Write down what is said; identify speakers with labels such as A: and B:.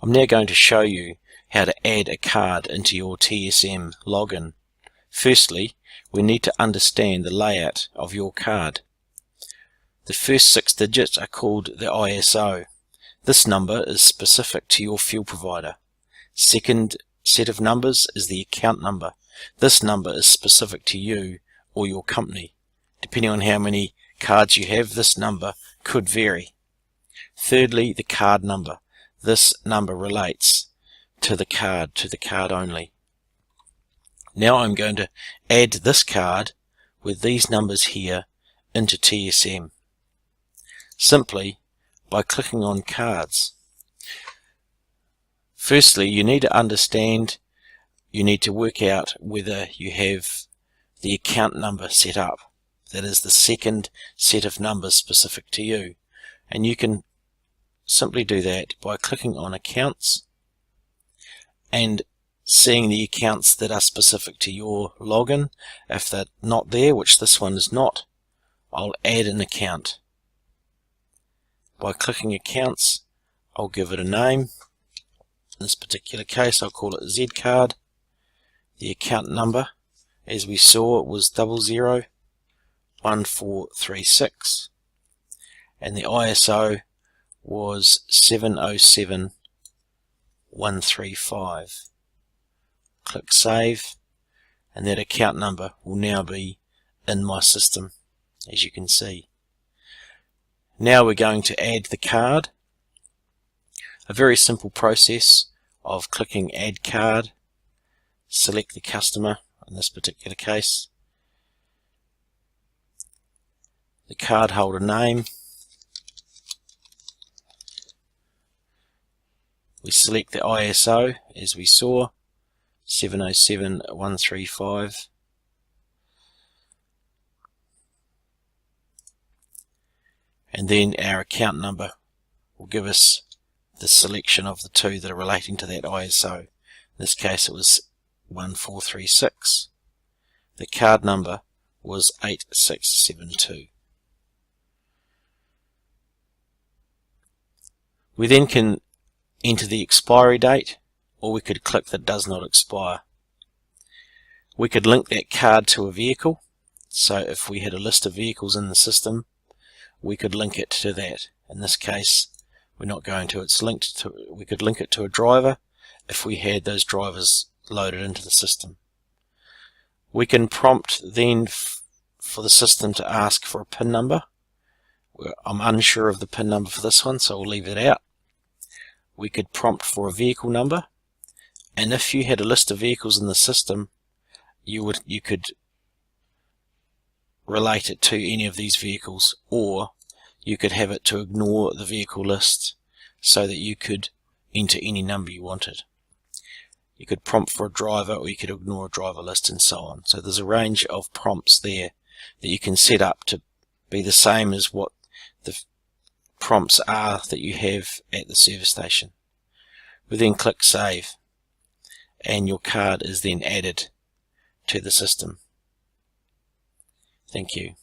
A: I'm now going to show you how to add a card into your TSM login. Firstly, we need to understand the layout of your card. The first 6 digits are called the ISO. This number is specific to your fuel provider. Second set of numbers is the account number. This number is specific to you or your company. Depending on how many cards you have, this number could vary. Thirdly, the card number. This number relates to the card only. Now I'm going to add this card with these numbers here into TSM. Simply by clicking on cards. Firstly, you need to work out whether you have the account number set up. That is the second set of numbers specific to you. And you can simply do that by clicking on accounts and seeing the accounts that are specific to your login. If they're not there, which this one is not, I'll add an account. By clicking accounts, I'll give it a name. In this particular case, I'll call it Z card. The account number, as we saw, was 001436, and the ISO was 707135. Click Save, and that account number will now be in my system, as you can see. Now we're going to add the card. A very simple process of clicking Add Card, select the customer, in this particular case, the card holder name, we select the ISO as we saw, 707135, and then our account number will give us the selection of the two that are relating to that ISO. In this case it was 1436. The card number was 8672. We then can enter the expiry date, or we could click that does not expire. We could link that card to a vehicle, so if we had a list of vehicles in the system, we could link it to that. In this case, we're not going to. It's linked to. We could link it to a driver if we had those drivers loaded into the system. We can prompt then for the system to ask for a PIN number. I'm unsure of the PIN number for this one, so I'll leave it out. We could prompt for a vehicle number, and if you had a list of vehicles in the system, you could relate it to any of these vehicles, or you could have it to ignore the vehicle list so that you could enter any number you wanted. You could prompt for a driver, or you could ignore a driver list, and so on. So there's a range of prompts there that you can set up to be the same as what the prompts are that you have at the service station. We then click Save, and your card is then added to the system. Thank you.